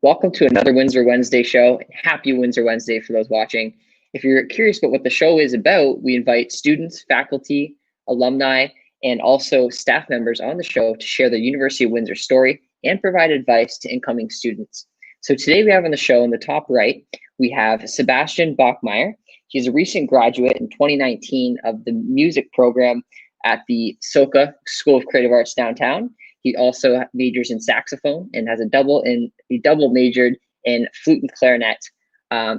Welcome to another Windsor Wednesday show. Happy Windsor Wednesday for those watching. If you're curious about what the show is about, we invite students, faculty, alumni, and also staff members on the show to share the University of Windsor story and provide advice to incoming students. So today we have on the show in the top right, we have Sebastian Bachmeier. He's a recent graduate in 2019 of the music program at the SOCA School of Creative Arts downtown. He also majors in saxophone and has a double majored in flute and clarinet.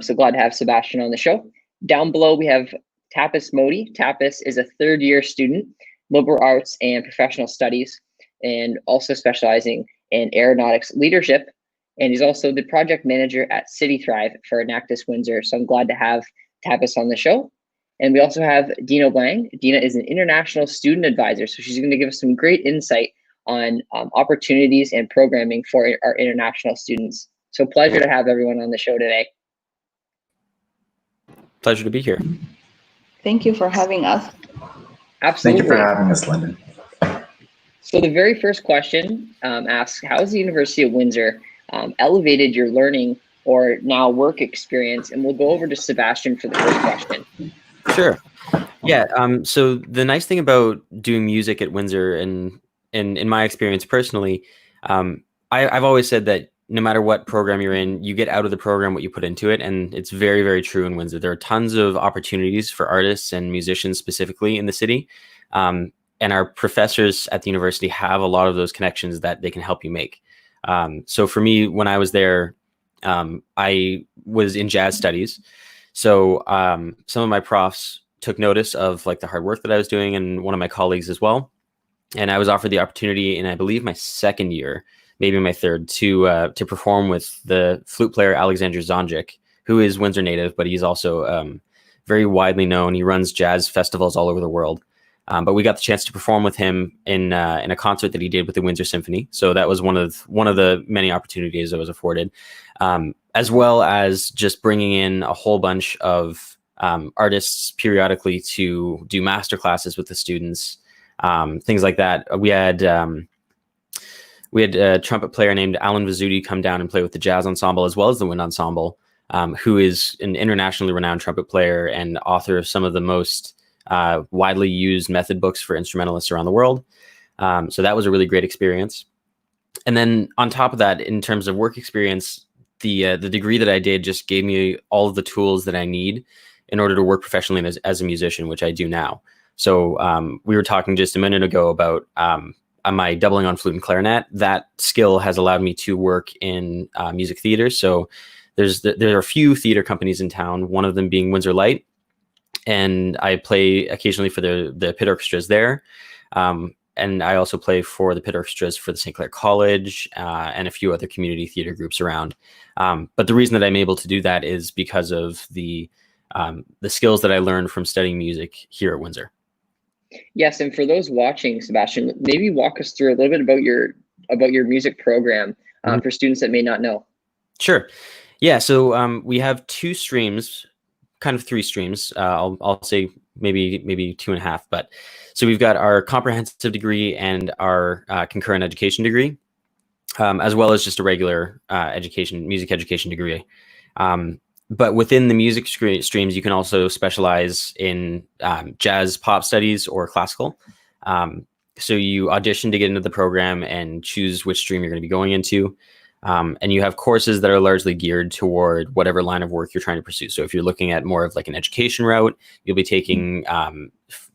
So glad to have Sebastian on the show. Down below, we have Tapas Modi. Tapas is a third-year student, liberal arts and professional studies, and also specializing in aeronautics leadership. And he's also the project manager at City Thrive for Enactus Windsor. So I'm glad to have Tapas on the show. And we also have Deena Wang. Deena is an international student advisor, so she's going to give us some great insight on opportunities and programming for our international students. So pleasure to have everyone on the show today. Pleasure to be here. Thank you for having us. Absolutely. Thank you for having us, Lyndon. So the very first question asks, how has the University of Windsor elevated your learning or now work experience? And we'll go over to Sebastian for the first question. Sure. Yeah. So the nice thing about doing music at Windsor and in my experience personally, I've always said that no matter what program you're in, you get out of the program what you put into it. And it's very, very true in Windsor. There are tons of opportunities for artists and musicians specifically in the city. And our professors at the university have a lot of those connections that they can help you make. So for me, when I was there, I was in jazz studies. So some of my profs took notice of like the hard work that I was doing, and one of my colleagues as well. And I was offered the opportunity in, I believe, my second year, maybe my third, to perform with the flute player Alexander Zonjic, who is Windsor native, but he's also very widely known. He runs jazz festivals all over the world. But we got the chance to perform with him in a concert that he did with the Windsor Symphony. So that was one of the many opportunities I was afforded, as well as just bringing in a whole bunch of artists periodically to do master classes with the students. Things like that. We had a trumpet player named Alan Vizzuti come down and play with the jazz ensemble as well as the wind ensemble, who is an internationally renowned trumpet player and author of some of the most widely used method books for instrumentalists around the world. So that was a really great experience. And then on top of that, in terms of work experience, the degree that I did just gave me all of the tools that I need in order to work professionally as a musician, which I do now. So we were talking just a minute ago about my doubling on flute and clarinet. That skill has allowed me to work in music theater. So there are a few theater companies in town, one of them being Windsor Light. And I play occasionally for the pit orchestras there. And I also play for the pit orchestras for the St. Clair College and a few other community theater groups around. But the reason that I'm able to do that is because of the skills that I learned from studying music here at Windsor. Yes, and for those watching, Sebastian, maybe walk us through a little bit about your music program for students that may not know. Sure. Yeah, so we have two streams, kind of three streams. I'll say maybe two and a half. But so we've got our comprehensive degree and our concurrent education degree, as well as just a regular music education degree. But within the music streams, you can also specialize in jazz pop studies or classical. So you audition to get into the program and choose which stream you're going to be going into. And you have courses that are largely geared toward whatever line of work you're trying to pursue. So if you're looking at more of like an education route, you'll be taking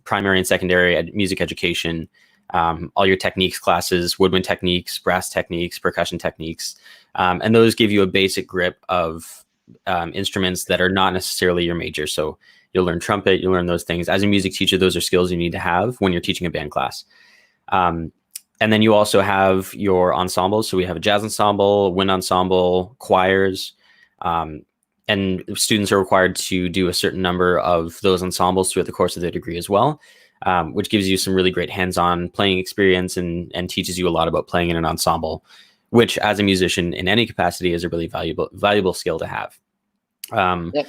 primary and secondary music education, all your techniques classes, woodwind techniques, brass techniques, percussion techniques. And those give you a basic grip of instruments that are not necessarily your major. So you'll learn trumpet, you'll learn those things. As a music teacher, those are skills you need to have when you're teaching a band class. And then you also have your ensembles. So we have a jazz ensemble, wind ensemble, choirs, and students are required to do a certain number of those ensembles throughout the course of their degree as well, which gives you some really great hands-on playing experience and teaches you a lot about playing in an ensemble, which as a musician in any capacity is a really valuable skill to have. Yep.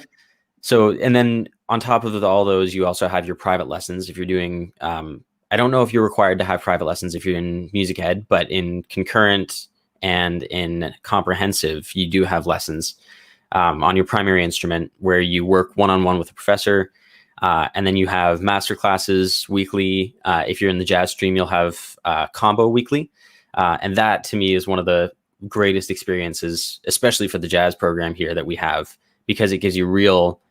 So, and then on top of all those, you also have your private lessons. If you're doing, I don't know if you're required to have private lessons if you're in music ed, but in concurrent and in comprehensive, you do have lessons on your primary instrument where you work one-on-one with a professor. And then you have master classes weekly. If you're in the jazz stream, you'll have combo weekly. And that to me is one of the greatest experiences, especially for the jazz program here that we have, because it gives you real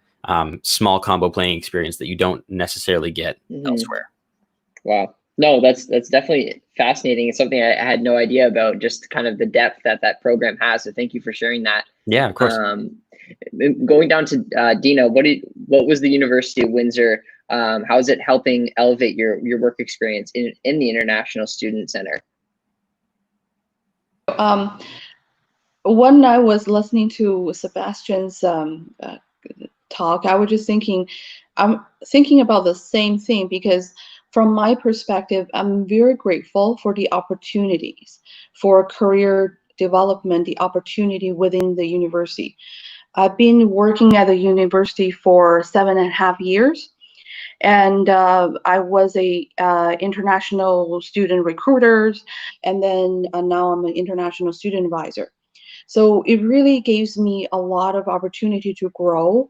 small combo playing experience that you don't necessarily get elsewhere. Wow. No, that's definitely fascinating. It's something I had no idea about, just kind of the depth that that program has. So thank you for sharing that. Yeah, of course. Going down to Deena, what was the University of Windsor? How is it helping elevate your work experience in the International Student Center? When I was listening to Sebastian's talk, I was just thinking, I'm thinking about the same thing, because from my perspective, I'm very grateful for the opportunities for career development, the opportunity within the university. I've been working at the university for 7.5 years, and I was a international student recruiter, and then now I'm an international student advisor. So it really gives me a lot of opportunity to grow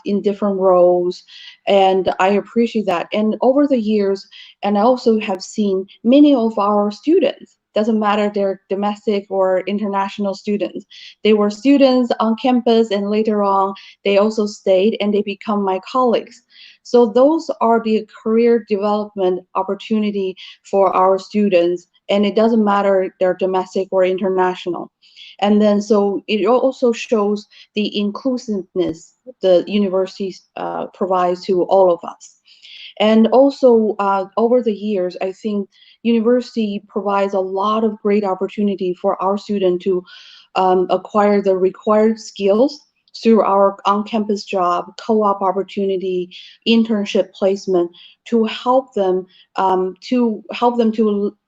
in different roles, and I appreciate that. And over the years, and I also have seen many of our students, doesn't matter they're domestic or international students, they were students on campus, and later on they also stayed and they become my colleagues. So those are the career development opportunity for our students, and it doesn't matter they're domestic or international. And then so it also shows the inclusiveness the university provides to all of us. And also over the years, I think university provides a lot of great opportunity for our students to acquire the required skills through our on-campus job, co-op opportunity, internship placement, to help them to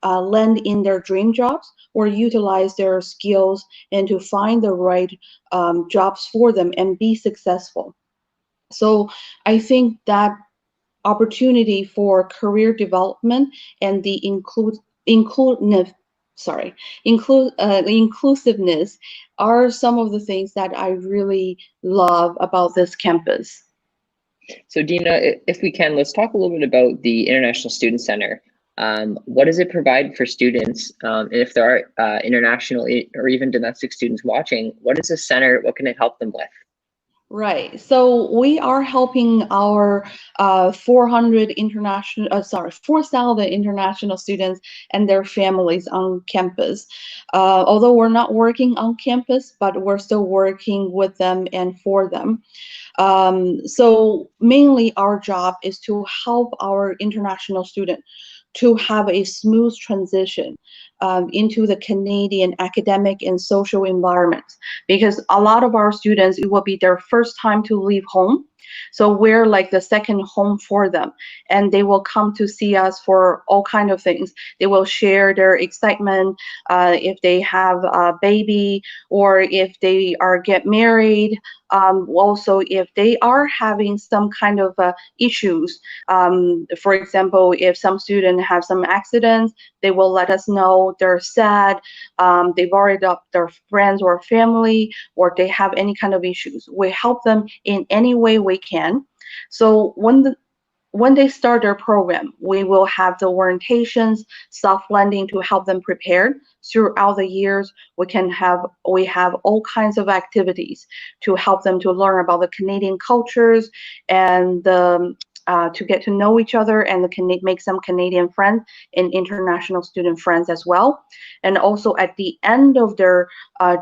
land in their dream jobs or utilize their skills and to find the right jobs for them and be successful. So I think that opportunity for career development and the inclusiveness are some of the things that I really love about this campus. So Deena, if we can, let's talk a little bit about the International Student Center. What does it provide for students? And if there are international or even domestic students watching, what is the center? What can it help them with? Right. So we are helping our 4,000 international students and their families on campus. Although we're not working on campus, but we're still working with them and for them. So mainly our job is to help our international student to have a smooth transition into the Canadian academic and social environment, because a lot of our students, it will be their first time to leave home. So we're like the second home for them, and they will come to see us for all kinds of things. They will share their excitement if they have a baby, or if they are get married. Also, if they are having some kind of issues, for example, if some students have some accidents, they will let us know they're sad, they've worried up their friends or family, or they have any kind of issues. We help them in any way we can. So when they start their program, we will have the orientations, soft landing to help them prepared. Throughout the years, we have all kinds of activities to help them to learn about the Canadian cultures and to get to know each other and make some Canadian friends and international student friends as well. And also at the end of their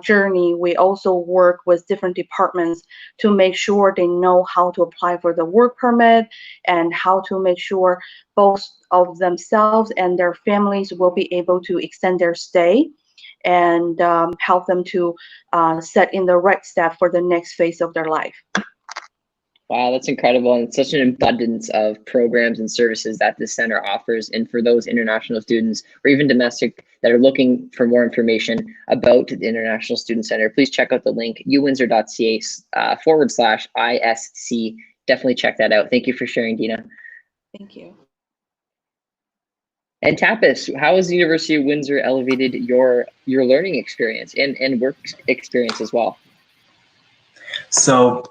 journey, we also work with different departments to make sure they know how to apply for the work permit and how to make sure both of themselves and their families will be able to extend their stay and help them to set in the right step for the next phase of their life. Wow, that's incredible. And it's such an abundance of programs and services that this center offers. And for those international students or even domestic that are looking for more information about the International Student Center, please check out the link uwindsor.ca /ISC. Definitely check that out. Thank you for sharing, Deena. Thank you. And Tapas, how has the University of Windsor elevated your learning experience and work experience as well? So,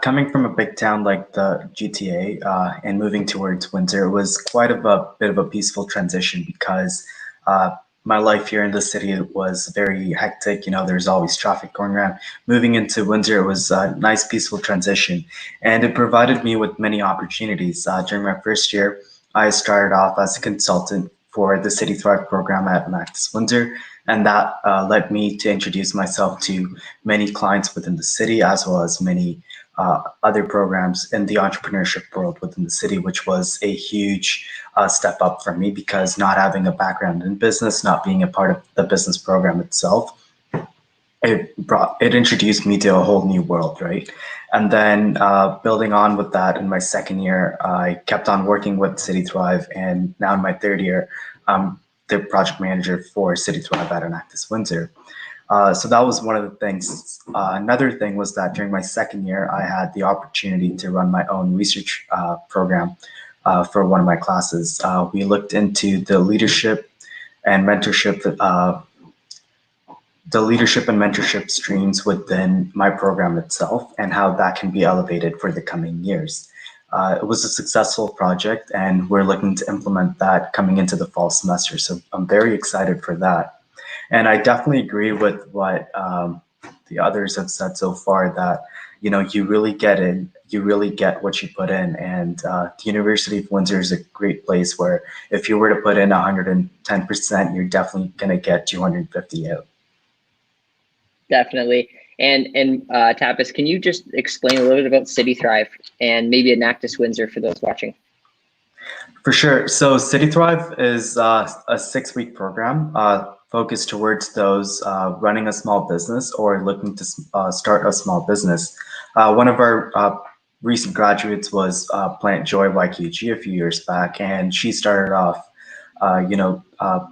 coming from a big town like the GTA and moving towards Windsor, it was quite of a bit of a peaceful transition because uh, my life here in the city was very hectic. You know, there's always traffic going around. Moving into Windsor, it was a nice, peaceful transition, and it provided me with many opportunities. During my first year, I started off as a consultant for the City Thrive program at Aeronautics Windsor, and that led me to introduce myself to many clients within the city, as well as many other programs in the entrepreneurship world within the city, which was a huge step up for me because not having a background in business, not being a part of the business program itself, it introduced me to a whole new world, right? And then building on with that, in my second year, I kept on working with City Thrive, and now in my third year, I'm the project manager for City Thrive at Aeronautics Windsor. So that was one of the things. Another thing was that during my second year, I had the opportunity to run my own research program for one of my classes. We looked into the leadership and mentorship streams within my program itself and how that can be elevated for the coming years. It was a successful project, and we're looking to implement that coming into the fall semester. So I'm very excited for that. And I definitely agree with what the others have said so far, that you really get what you put in. And the University of Windsor is a great place where if you were to put in 110%, you're definitely going to get 250 out. Definitely. And Tapas, can you just explain a little bit about City Thrive and maybe Aeronautics Windsor for those watching? For sure. So City Thrive is a 6-week program focused towards those running a small business or looking to start a small business. One of our recent graduates was Plant Joy YQG a few years back, and she started off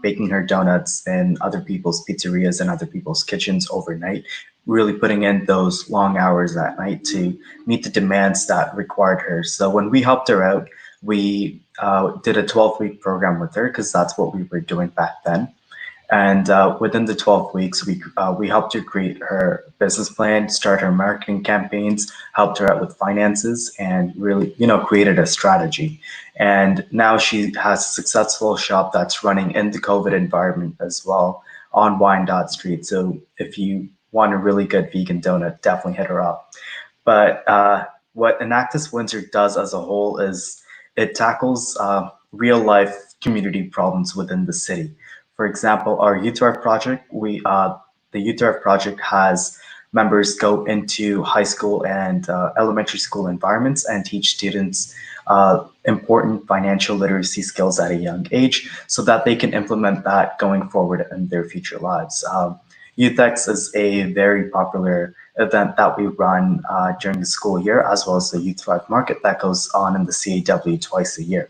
baking her donuts in other people's pizzerias and other people's kitchens overnight, really putting in those long hours at night to meet the demands that required her. So when we helped her out, we did a 12-week program with her because that's what we were doing back then. And within the 12 weeks, we helped her create her business plan, start her marketing campaigns, helped her out with finances, and really, created a strategy. And now she has a successful shop that's running in the COVID environment as well on Wyandotte Street. So if you want a really good vegan donut, definitely hit her up. But what Aeronautics Windsor does as a whole is it tackles real life community problems within the city. For example, our UTRF project, the UTRF project has members go into high school and elementary school environments and teach students important financial literacy skills at a young age so that they can implement that going forward in their future lives. YouthX is a very popular event that we run during the school year, as well as the Youth Thrive Market that goes on in the CAW twice a year.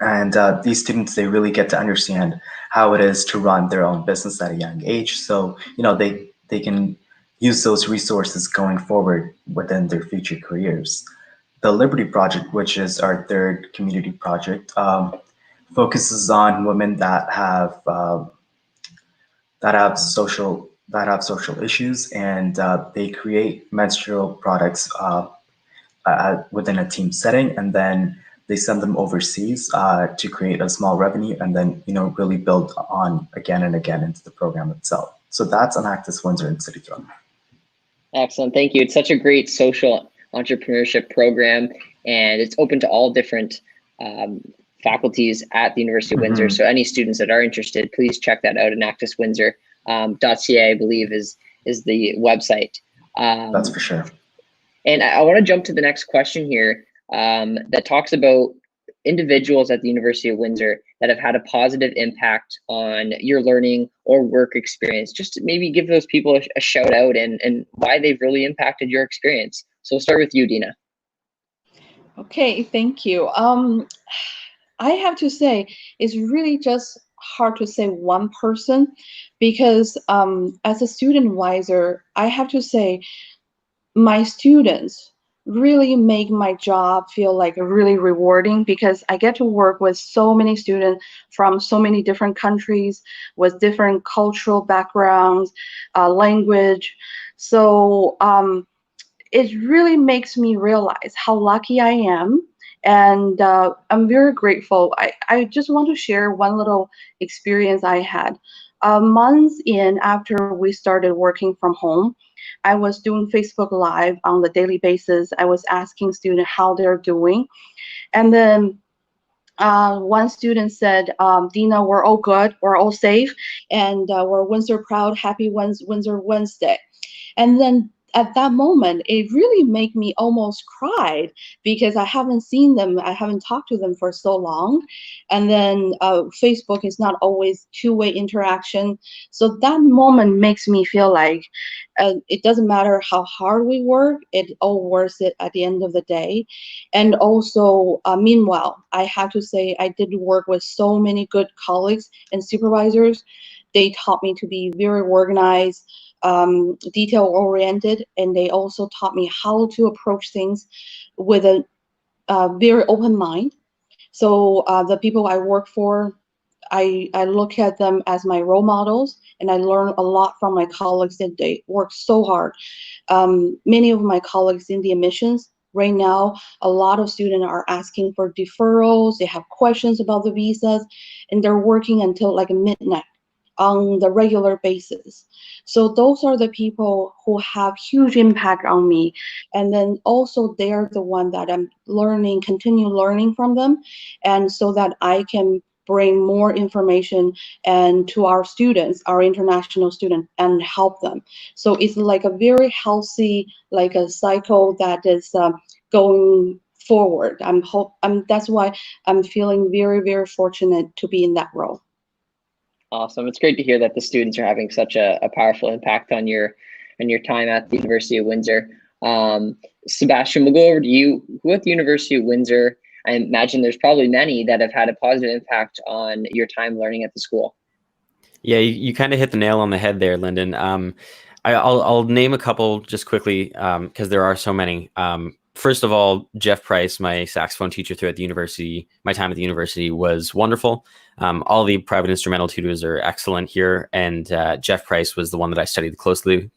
And these students, they really get to understand how it is to run their own business at a young age. So, they can use those resources going forward within their future careers. The Liberty Project, which is our third community project, focuses on women that have social issues, and they create menstrual products within a team setting, and then they send them overseas to create a small revenue, and then really build on again and again into the program itself. So that's Aeronautics Windsor and City Thrive. Excellent, thank you. It's such a great social entrepreneurship program, and it's open to all different faculties at the University of Windsor. So any students that are interested, please check that out. uwindsor.ca, I believe, is the website. That's for sure. And I want to jump to the next question here that talks about individuals at the University of Windsor that have had a positive impact on your learning or work experience. Just to maybe give those people a shout out and why they've really impacted your experience. So we'll start with you, Deena. Okay, thank you. I have to say, it's really just hard to say one person because as a student advisor, I have to say my students really make my job feel like really rewarding, because I get to work with so many students from so many different countries with different cultural backgrounds, language. So it really makes me realize how lucky I am. And I'm very grateful. I just want to share one little experience I had. Months in after we started working from home, I was doing Facebook Live on the daily basis. I was asking students how they're doing. And then one student said, Deena, we're all good, we're all safe, and we're Windsor proud, happy Windsor Wednesday. And then at that moment, it really made me almost cried, because I haven't seen them, I haven't talked to them for so long. And then Facebook is not always two-way interaction. So that moment makes me feel like it doesn't matter how hard we work, it all worth it at the end of the day. And also, meanwhile, I have to say I did work with so many good colleagues and supervisors. They taught me to be very organized, detail oriented, and they also taught me how to approach things with a very open mind. So the people I work for, I look at them as my role models, and I learn a lot from my colleagues that they work so hard. Many of my colleagues in the admissions right now, a lot of students are asking for deferrals. They have questions about the visas, and they're working until like midnight on the regular basis. So those are the people who have huge impact on me. And then also they're the one that I'm learning, continue learning from them. And so that I can bring more information and to our students, our international students, and help them. So it's like a very healthy, like a cycle that is going forward. That's why I'm feeling very, very fortunate to be in that role. Awesome. It's great to hear that the students are having such a powerful impact on your time at the University of Windsor. Sebastian, we'll go over to you. Who at the University of Windsor, I imagine there's probably many that have had a positive impact on your time learning at the school. Yeah, you kind of hit the nail on the head there, Lyndon. I'll name a couple just quickly because there are so many. First of all, Jeff Price, my saxophone teacher throughout the university, my time at the university was wonderful. All the private instrumental tutors are excellent here, and Jeff Price was the one that I studied closely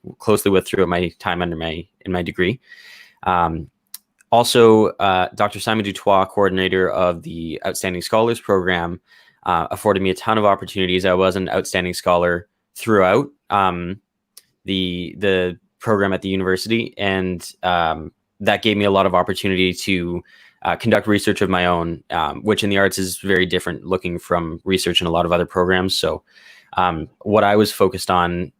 with throughout my time in my degree. Also, Dr. Simon Dutoit, coordinator of the Outstanding Scholars Program, afforded me a ton of opportunities. I was an outstanding scholar throughout the program at the university, and that gave me a lot of opportunity to conduct research of my own, which in the arts is very different looking from research in a lot of other programs. So what I was focused on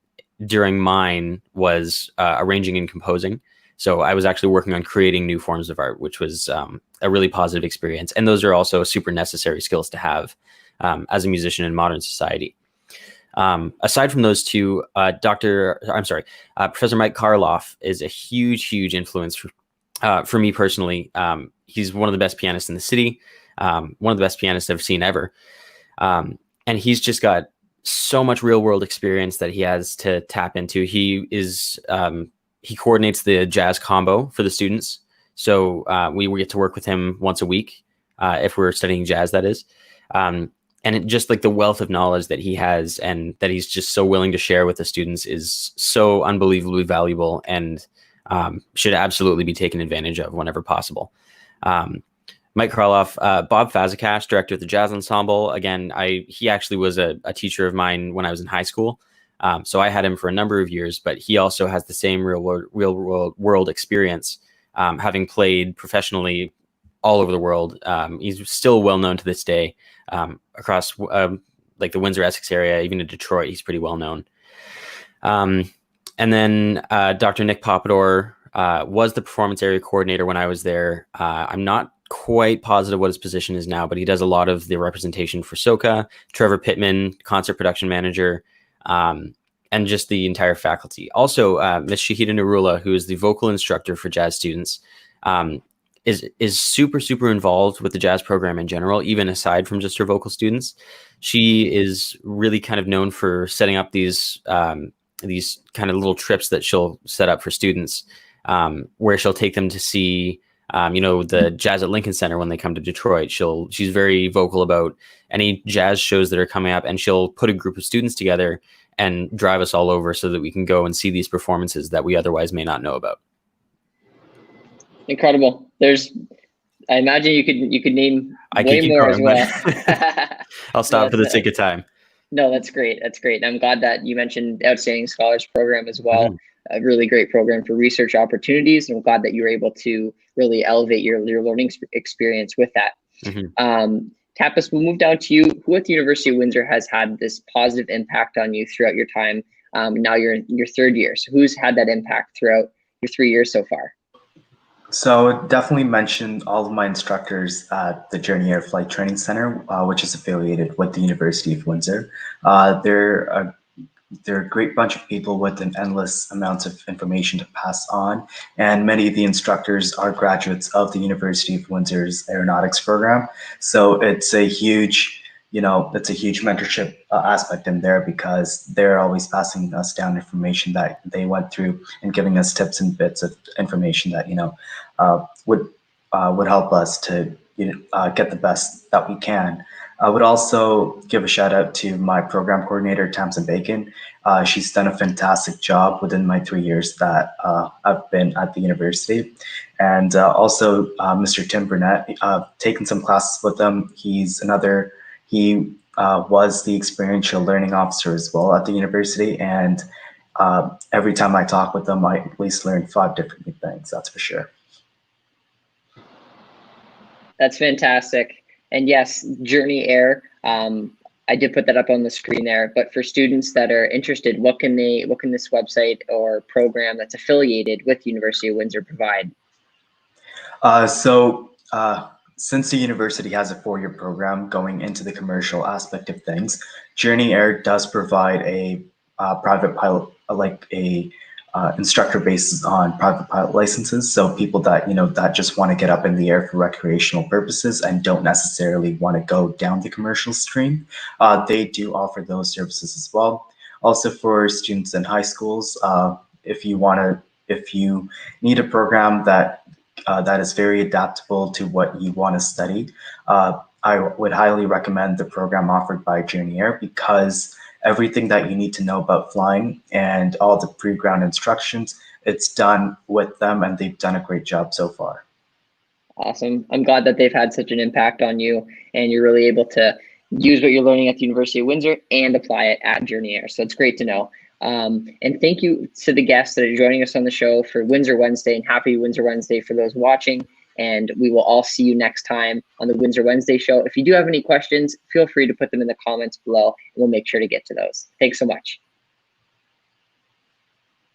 during mine was arranging and composing. So I was actually working on creating new forms of art, which was a really positive experience. And those are also super necessary skills to have as a musician in modern society. Aside from those two, Professor Mike Karloff is a huge influence for me personally. He's one of the best pianists in the city, one of the best pianists I've seen ever. And he's just got so much real world experience that he has to tap into. He coordinates the jazz combo for the students. So we get to work with him once a week if we're studying jazz, that is. And just like the wealth of knowledge that he has and that he's just so willing to share with the students is so unbelievably valuable and should absolutely be taken advantage of whenever possible. Mike Karloff, Bob Fazakash, director of the Jazz Ensemble. Again, he actually was a teacher of mine when I was in high school. So I had him for a number of years, but he also has the same real world experience, having played professionally all over the world. He's still well known to this day across like the Windsor Essex area, even in Detroit. He's pretty well known. And then Dr. Nick Popador was the performance area coordinator when I was there. I'm not quite positive what his position is now, but he does a lot of the representation for SOCA, Trevor Pittman, concert production manager, and just the entire faculty. Also, Ms. Shahida Nurullah, who is the vocal instructor for jazz students, is super involved with the jazz program in general, even aside from just her vocal students. She is really kind of known for setting up these kind of little trips that she'll set up for students where she'll take them to see, the Jazz at Lincoln Center when they come to Detroit. She's very vocal about any jazz shows that are coming up, and she'll put a group of students together and drive us all over so that we can go and see these performances that we otherwise may not know about. Incredible. I imagine you could name way more as well. I'll stop for the sake of time. No, that's great. That's great. And I'm glad that you mentioned Outstanding Scholars Program as well. A really great program for research opportunities. And I'm glad that you were able to really elevate your learning experience with that. Tapas, we'll move down to you. Who at the University of Windsor has had this positive impact on you throughout your time? Now you're in your third year. So who's had that impact throughout your 3 years so far? So definitely mention all of my instructors at the Journey Air Flight Training Center, which is affiliated with the University of Windsor. They're a great bunch of people with an endless amounts of information to pass on. And many of the instructors are graduates of the University of Windsor's Aeronautics program. So it's a huge, mentorship aspect in there, because they're always passing us down information that they went through and giving us tips and bits of information that, would help us to, get the best that we can. I would also give a shout out to my program coordinator, Tamsin Bacon. She's done a fantastic job within my 3 years that I've been at the university. And also Mr. Tim Burnett, taken some classes with him. He was the experiential learning officer as well at the university. And every time I talk with them, I at least learn 5 different new things, that's for sure. That's fantastic. And yes, Journey Air, I did put that up on the screen there, but for students that are interested, what can this website or program that's affiliated with University of Windsor provide? Since the university has a 4-year program going into the commercial aspect of things, Journey Air does provide a private pilot, instructor basis on private pilot licenses. So people that, that just want to get up in the air for recreational purposes and don't necessarily want to go down the commercial stream, they do offer those services as well. Also for students in high schools, if you need a program that is very adaptable to what you want to study, I would highly recommend the program offered by Journey Air, because everything that you need to know about flying and all the pre-ground instructions, it's done with them, and they've done a great job so far. Awesome. I'm glad that they've had such an impact on you, and you're really able to use what you're learning at the University of Windsor and apply it at Journey Air. So it's great to know. And thank you to the guests that are joining us on the show for Windsor Wednesday, and happy Windsor Wednesday for those watching. And we will all see you next time on the Windsor Wednesday show. If you do have any questions, feel free to put them in the comments below, and we'll make sure to get to those. Thanks so much.